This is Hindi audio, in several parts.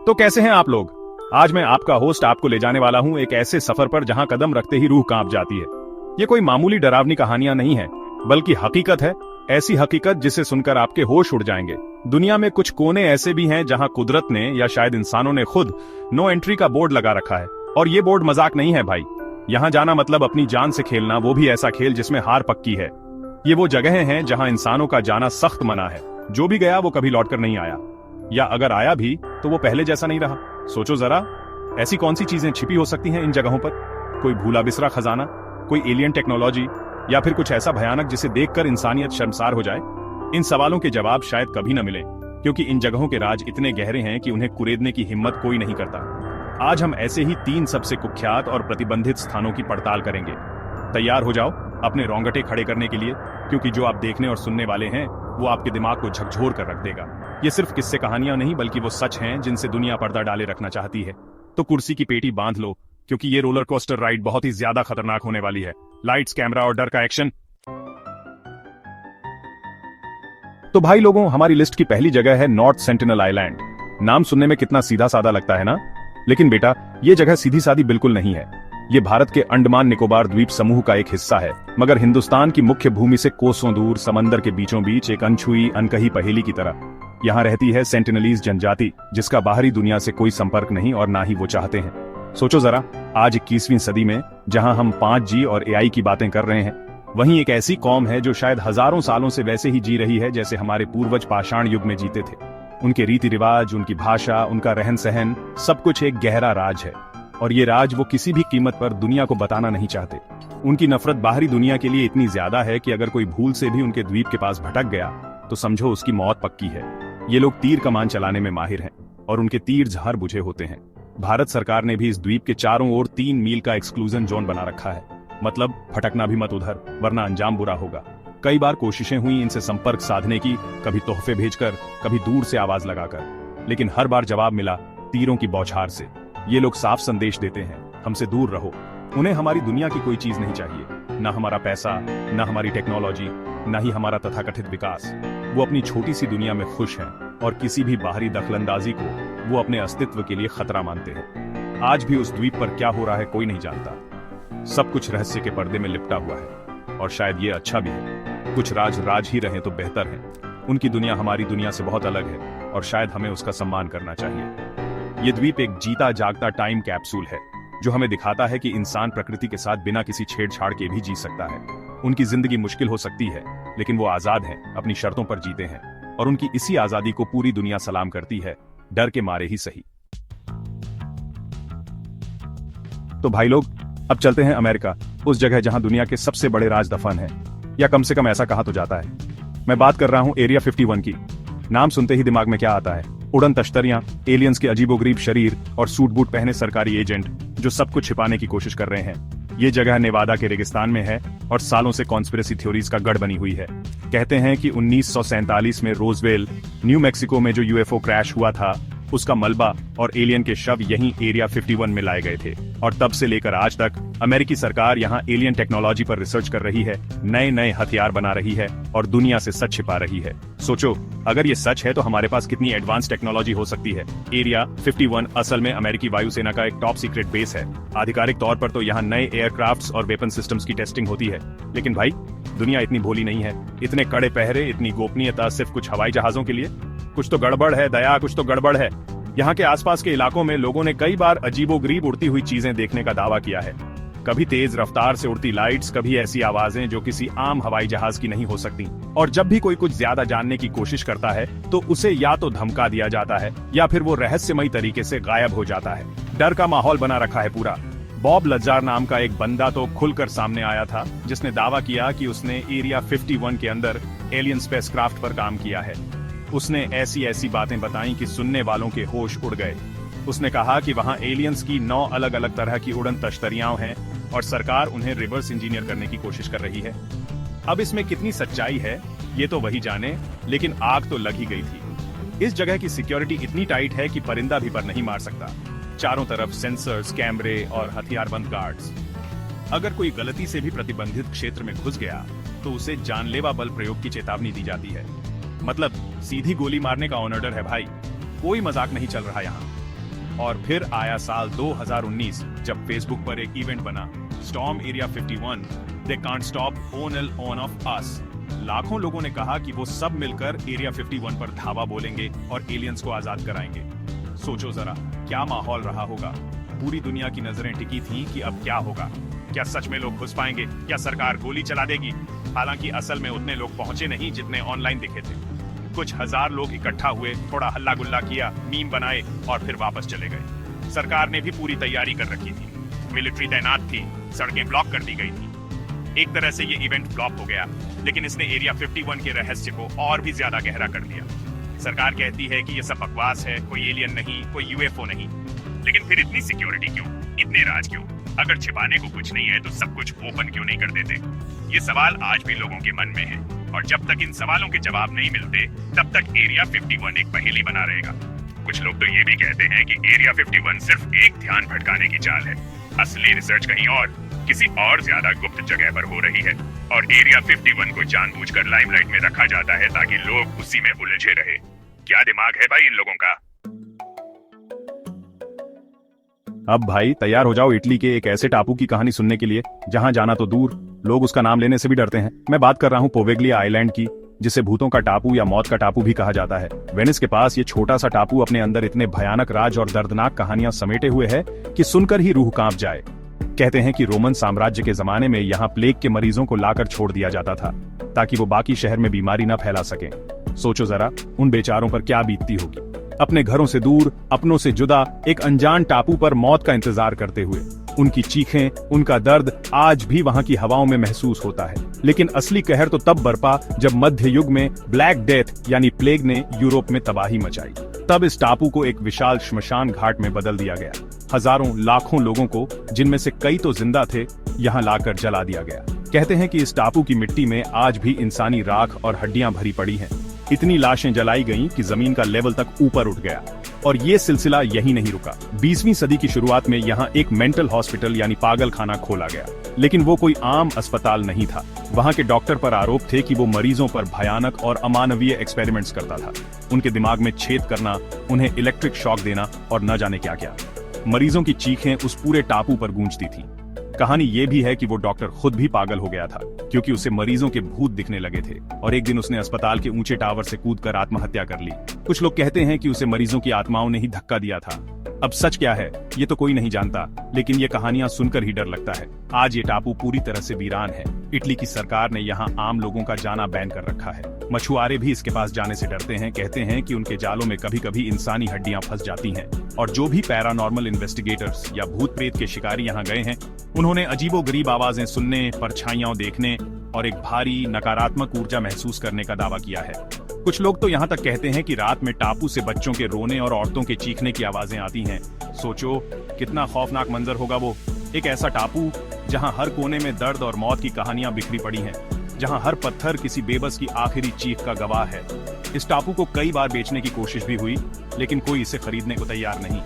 तो कैसे हैं आप लोग। आज मैं आपका होस्ट आपको ले जाने वाला हूं एक ऐसे सफर पर जहां कदम रखते ही रूह कांप जाती है। ये कोई मामूली डरावनी कहानियां नहीं है, बल्कि हकीकत है। ऐसी हकीकत जिसे सुनकर आपके होश उड़ जाएंगे। दुनिया में कुछ कोने ऐसे भी हैं जहां कुदरत ने या शायद इंसानों ने खुद नो एंट्री का बोर्ड लगा रखा है। और ये बोर्ड मजाक नहीं है भाई। यहाँ जाना मतलब अपनी जान से खेलना, वो भी ऐसा खेल जिसमें हार पक्की है। ये वो जगहें हैं जहां इंसानों का जाना सख्त मना है। जो भी गया वो कभी लौटकर नहीं आया, या अगर आया भी तो वो पहले जैसा नहीं रहा। सोचो जरा, ऐसी कौन सी चीजें छिपी हो सकती हैं इन जगहों पर। कोई भूला बिसरा खजाना, कोई एलियन टेक्नोलॉजी, या फिर कुछ ऐसा भयानक जिसे देखकर इंसानियत शर्मसार हो जाए। इन सवालों के जवाब शायद कभी न मिले, क्योंकि इन जगहों के राज इतने गहरे हैं कि उन्हें कुरेदने की हिम्मत कोई नहीं करता। आज हम ऐसे ही 3 सबसे कुख्यात और प्रतिबंधित स्थानों की पड़ताल करेंगे। तैयार हो जाओ अपने रोंगटे खड़े करने के लिए, क्योंकि जो आप देखने और सुनने वाले हैं वो आपके दिमाग को झकझोर कर रख देगा। ये सिर्फ किस्से कहानियां नहीं, बल्कि वो सच हैं जिनसे दुनिया पर्दा डाले रखना चाहती है। तो कुर्सी की पेटी बांध लो, क्योंकि ये रोलर कोस्टर राइड बहुत ही ज्यादा खतरनाक होने वाली है। लाइट्स, कैमरा और डर का एक्शन। तो भाई लोगों, हमारी लिस्ट की पहली जगह है नॉर्थ सेंटिनल आइलैंड। नाम सुनने में कितना सीधा साधा लगता है ना, लेकिन बेटा ये जगह सीधी सादी बिल्कुल नहीं है। ये भारत के अंडमान निकोबार द्वीप समूह का एक हिस्सा है, मगर हिंदुस्तान की मुख्य भूमि से कोसों दूर, समंदर के बीचों बीच, एक अनछुई अनकही पहेली की तरह। यहाँ रहती है सेंटिनलीज जनजाति, जिसका बाहरी दुनिया से कोई संपर्क नहीं और ना ही वो चाहते हैं। सोचो जरा, आज 21वीं सदी में जहाँ हम 5G और AI की बातें कर रहे हैं, वहीं एक ऐसी कौम है जो शायद हजारों सालों से वैसे ही जी रही है जैसे हमारे पूर्वज पाषाण युग में जीते थे। उनके रीति रिवाज, उनकी भाषा, उनका रहन सहन, सब कुछ एक गहरा राज है। और ये राज वो किसी भी कीमत पर दुनिया को बताना नहीं चाहते। उनकी नफरत बाहरी दुनिया के लिए इतनी ज्यादा है कि अगर कोई भूल से भी उनके द्वीप के पास भटक गया तो समझो उसकी मौत पक्की है। ये लोग तीर कमान चलाने में माहिर हैं, और उनके तीर जहर बुझे होते हैं। भारत सरकार ने भी इस द्वीप के चारों ओर 3 मील का एक्सक्लूजन जोन बना रखा है। मतलब फटकना भी मत उधर, वरना अंजाम बुरा होगा। कई बार कोशिशें हुई इनसे संपर्क साधने की, कभी तोहफे भेजकर, कभी दूर से आवाज लगाकर, लेकिन हर बार जवाब मिला तीरों की बौछार से। ये लोग साफ संदेश देते हैं, हमसे दूर रहो। उन्हें हमारी दुनिया की कोई चीज नहीं चाहिए, ना हमारा पैसा, ना हमारी टेक्नोलॉजी, ना ही हमारा तथाकथित विकास। वो अपनी छोटी सी दुनिया में खुश हैं, और किसी भी बाहरी दखलंदाजी को वो अपने अस्तित्व के लिए खतरा मानते हैं। आज भी उस द्वीप पर क्या हो रहा है कोई नहीं जानता। सब कुछ रहस्य के पर्दे में लिपटा हुआ है, और शायद ये अच्छा भी है। कुछ राज राज ही रहे तो बेहतर है। उनकी दुनिया हमारी दुनिया से बहुत अलग है, और शायद हमें उसका सम्मान करना चाहिए। ये द्वीप एक जीता जागता टाइम कैप्सूल है, जो हमें दिखाता है कि इंसान प्रकृति के साथ बिना किसी छेड़छाड़ के भी जी सकता है। उनकी जिंदगी मुश्किल हो सकती है, लेकिन वो आजाद हैं, अपनी शर्तों पर जीते हैं, और उनकी इसी आजादी को पूरी दुनिया सलाम करती है, डर के मारे ही सही। तो भाई लोग, अब चलते हैं अमेरिका, उस जगह जहां दुनिया के सबसे बड़े राज दफन हैं, या कम से कम ऐसा कहा तो जाता है। मैं बात कर रहा हूं एरिया 51 की। नाम सुनते ही दिमाग में क्या आता है? उड़न तश्तरियां, एलियंस के अजीबोगरीब शरीर और सूट बूट पहने सरकारी एजेंट जो सब कुछ छिपाने की कोशिश कर रहे हैं। ये जगह नेवादा के रेगिस्तान में है, और सालों से कॉन्स्पिरेसी थ्योरीज का गढ़ बनी हुई है। कहते हैं कि 1947 में रोजवेल, न्यू मैक्सिको में जो UFO क्रैश हुआ था, उसका मलबा और एलियन के शव यहीं एरिया 51 में लाए गए थे। और तब से लेकर आज तक अमेरिकी सरकार यहाँ एलियन टेक्नोलॉजी पर रिसर्च कर रही है, नए नए हथियार बना रही है, और दुनिया से सच छिपा रही है। सोचो, अगर ये सच है तो हमारे पास कितनी एडवांस टेक्नोलॉजी हो सकती है। एरिया 51 असल में अमेरिकी वायुसेना का एक टॉप सीक्रेट बेस है। आधिकारिक तौर पर तो यहाँ नए एयरक्राफ्ट्स और वेपन सिस्टम्स की टेस्टिंग होती है। लेकिन भाई, दुनिया इतनी भोली नहीं है। इतने कड़े पहरे, इतनी गोपनीयता सिर्फ कुछ हवाई जहाजों के लिए? कुछ तो गड़बड़ है दया, कुछ तो गड़बड़ है। यहाँ के आसपास के इलाकों में लोगों ने कई बार अजीबोगरीब उड़ती हुई चीजें देखने का दावा किया है। कभी तेज रफ्तार से उड़ती लाइट्स, कभी ऐसी आवाजें जो किसी आम हवाई जहाज की नहीं हो सकती। और जब भी कोई कुछ ज्यादा जानने की कोशिश करता है तो उसे या तो धमका दिया जाता है, या फिर वो रहस्यमयी तरीके से गायब हो जाता है। डर का माहौल बना रखा है पूरा। बॉब लज्जार नाम का एक बंदा तो खुलकर सामने आया था, जिसने दावा किया कि उसने एरिया 51 के अंदर एलियन स्पेसक्राफ्ट पर काम किया है। उसने ऐसी ऐसी बातें बताई कि सुनने वालों के होश उड़ गए। उसने कहा कि वहां एलियंस की 9 अलग अलग तरह की उड़न तश्तरियां हैं, और सरकार उन्हें रिवर्स इंजीनियर करने की कोशिश कर रही है। अब इसमें कितनी सच्चाई है ये तो वही जाने, लेकिन आग तो लग ही गई थी। इस जगह की सिक्योरिटी इतनी टाइट है कि परिंदा भी पर नहीं मार सकता। चारों तरफ सेंसर्स, कैमरे और हथियारबंद गार्ड्स। अगर कोई गलती से भी प्रतिबंधित क्षेत्र में घुस गया तो उसे जानलेवा बल प्रयोग की चेतावनी दी जाती है। मतलब सीधी गोली मारने का ऑन ऑर्डर है भाई। कोई मजाक नहीं चल रहा यहाँ। और फिर आया साल 2019 जब फेसबुक पर एक इवेंट बना, storm area 51, they can't stop on of us. लाखों लोगों ने कहा कि वो सब मिलकर एरिया 51 पर धावा बोलेंगे और एलियंस को आजाद कराएंगे। सोचो जरा क्या माहौल रहा होगा। पूरी दुनिया की नजरें टिकी थीं कि अब क्या होगा, क्या सच में लोग घुस पाएंगे, क्या सरकार गोली चला देगी। हालांकि असल में उतने लोग पहुंचे नहीं जितने ऑनलाइन दिखे थे। कुछ हजार लोग इकट्ठा हुए, थोड़ा हल्ला गुल्ला किया, मीम बनाए और फिर वापस चले गए। सरकार ने भी पूरी तैयारी कर रखी थी, मिलिट्री तैनात थी, सड़कें ब्लॉक कर दी गई थी। एक तरह से ये इवेंट फ्लॉप हो गया, लेकिन इसने एरिया 51 के रहस्य को और भी ज्यादा गहरा कर दिया। सरकार कहती है कि ये सब बकवास है, कोई एलियन नहीं, कोई यूएफओ नहीं, लेकिन फिर इतनी सिक्योरिटी क्यों, इतने राज क्यों? अगर छिपाने को कुछ नहीं है तो सब कुछ ओपन क्यों नहीं कर देते? ये सवाल आज भी लोगों के मन में है, और जब तक इन सवालों के जवाब नहीं मिलते तब तक एरिया 51 एक पहेली बना रहेगा। कुछ लोग तो ये भी कहते हैं कि एरिया 51 सिर्फ एक ध्यान भटकाने की चाल है। असली रिसर्च कहीं और, किसी और ज्यादा गुप्त जगह पर हो रही है, और एरिया 51 को जानबूझकर लाइमलाइट में रखा जाता है ताकि लोग उसी में उलझे रहे। क्या दिमाग है भाई इन लोगों का। अब भाई तैयार हो जाओ इटली के एक ऐसे टापू की कहानी सुनने के लिए जहां जाना तो दूर, लोग उसका नाम लेने से भी डरते हैं। मैं बात कर रहा हूं पोवेग्लिया आइलैंड की, जिसे भूतों का टापू या मौत का टापू भी कहा जाता है। वेनिस के पास ये छोटा सा टापू अपने अंदर इतने भयानक राज और दर्दनाक कहानियां समेटे हुए है कि सुनकर ही रूह कांप जाए। कहते हैं कि रोमन साम्राज्य के जमाने में यहाँ प्लेग के मरीजों को लाकर छोड़ दिया जाता था ताकि वो बाकी शहर में बीमारी न फैला सके। सोचो जरा उन बेचारों पर क्या बीतती होगी, अपने घरों से दूर, अपनों से जुदा, एक अनजान टापू पर मौत का इंतजार करते हुए। उनकी चीखें, उनका दर्द आज भी वहां की हवाओं में महसूस होता है। लेकिन असली कहर तो तब बरपा जब मध्य युग में ब्लैक डेथ यानी प्लेग ने यूरोप में तबाही मचाई। तब इस टापू को एक विशाल श्मशान घाट में बदल दिया गया। हजारों लाखों लोगों को, जिनमें से कई तो जिंदा थे, यहाँ लाकर जला दिया गया। कहते हैं कि इस टापू की मिट्टी में आज भी इंसानी राख और हड्डियां भरी पड़ी हैं। इतनी लाशें जलाई गईं कि जमीन का लेवल तक ऊपर उठ गया। और ये सिलसिला यही नहीं रुका। 20वीं सदी की शुरुआत में यहाँ एक मेंटल हॉस्पिटल यानी पागल खाना खोला गया, लेकिन वो कोई आम अस्पताल नहीं था। वहाँ के डॉक्टर पर आरोप थे कि वो मरीजों पर भयानक और अमानवीय एक्सपेरिमेंट्स करता था। उनके दिमाग में छेद करना, उन्हें इलेक्ट्रिक शॉक देना और न जाने क्या क्या। मरीजों की चीखें उस पूरे टापू पर गूंजती थी। कहानी ये भी है कि वो डॉक्टर खुद भी पागल हो गया था, क्योंकि उसे मरीजों के भूत दिखने लगे थे और एक दिन उसने अस्पताल के ऊंचे टावर से कूदकर आत्महत्या कर ली। कुछ लोग कहते हैं कि उसे मरीजों की आत्माओं ने ही धक्का दिया था। अब सच क्या है ये तो कोई नहीं जानता, लेकिन ये कहानियां सुनकर ही डर लगता है। आज ये टापू पूरी तरह से वीरान है। इटली की सरकार ने यहाँ आम लोगों का जाना बैन कर रखा है। मछुआरे भी इसके पास जाने से डरते हैं। कहते हैं कि उनके जालों में कभी कभी इंसानी हड्डियां फंस जाती हैं। और जो भी पैरानॉर्मल इन्वेस्टिगेटर्स या भूत प्रेत के शिकारी यहाँ गए हैं, उन्होंने अजीबोगरीब आवाजें सुनने, परछाइयां देखने और एक भारी नकारात्मक ऊर्जा महसूस करने का दावा किया है। कुछ लोग तो यहाँ तक कहते हैं कि रात में टापू से बच्चों के रोने और औरतों के चीखने की आवाजें आती हैं। सोचो कितना खौफनाक मंजर होगा वो। एक ऐसा टापू जहाँ हर कोने में दर्द और मौत की कहानियां बिखरी पड़ी हैं, जहाँ हर पत्थर किसी बेबस की आखिरी चीख का गवाह है। इस टापू को कई बार बेचने की कोशिश भी हुई, लेकिन कोई इसे खरीदने को तैयार नहीं।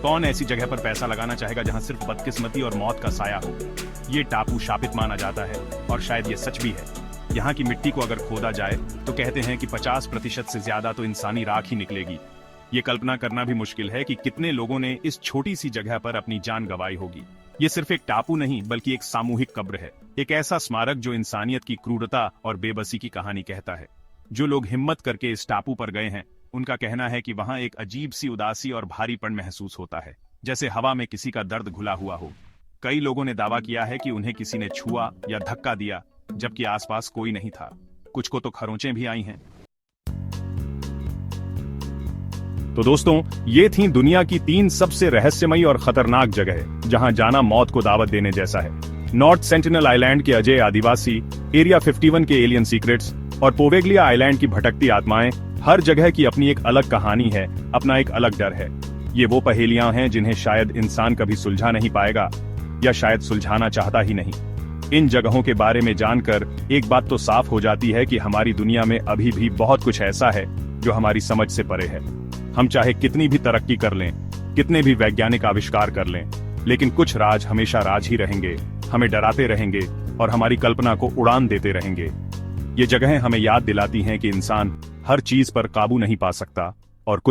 कौन ऐसी जगह पर पैसा लगाना चाहेगा जहां सिर्फ बदकिस्मती और मौत का साया हो। ये टापू शापित माना जाता है और शायद ये सच भी है। यहाँ की मिट्टी को अगर खोदा जाए तो कहते हैं कि 50% से ज्यादा तो इंसानी राख ही निकलेगी। ये कल्पना करना भी मुश्किल है कि कितने लोगों ने इस छोटी सी जगह पर अपनी जान गंवाई होगी। ये सिर्फ एक टापू नहीं बल्कि एक सामूहिक कब्र है, एक ऐसा स्मारक जो इंसानियत की क्रूरता और बेबसी की कहानी कहता है। जो लोग हिम्मत करके इस टापू पर गए हैं, उनका कहना है कि वहां एक अजीब सी उदासी और भारीपन महसूस होता है, जैसे हवा में किसी का दर्द घुला हुआ हो। कई लोगों ने दावा किया है कि उन्हें किसी ने छुआ या धक्का दिया, जबकि आसपास कोई नहीं था। कुछ को तो खरोंचें भी आई हैं। तो दोस्तों, ये थी दुनिया की 3 सबसे रहस्यमयी और खतरनाक जगह जहां जाना मौत को दावत देने जैसा है। नॉर्थ सेंटिनल आइलैंड के अजय आदिवासी, एरिया 51 के एलियन सीक्रेट्स और पोवेग्लिया आइलैंड की भटकती आत्माएं। हर जगह की अपनी एक अलग कहानी है, अपना एक अलग डर है। ये वो पहेलियां हैं जिन्हें शायद इंसान कभी सुलझा नहीं पाएगा, या शायद सुलझाना चाहता ही नहीं। इन जगहों के बारे में जानकर एक बात तो साफ हो जाती है कि हमारी दुनिया में अभी भी बहुत कुछ ऐसा है जो हमारी समझ से परे है। हम चाहे कितनी भी तरक्की कर लें, कितने भी वैज्ञानिक आविष्कार कर लें, लेकिन कुछ राज हमेशा राज ही रहेंगे, हमें डराते रहेंगे और हमारी कल्पना को उड़ान देते रहेंगे। ये जगहें हमें याद दिलाती हैं कि इंसान हर चीज पर काबू नहीं पा सकता,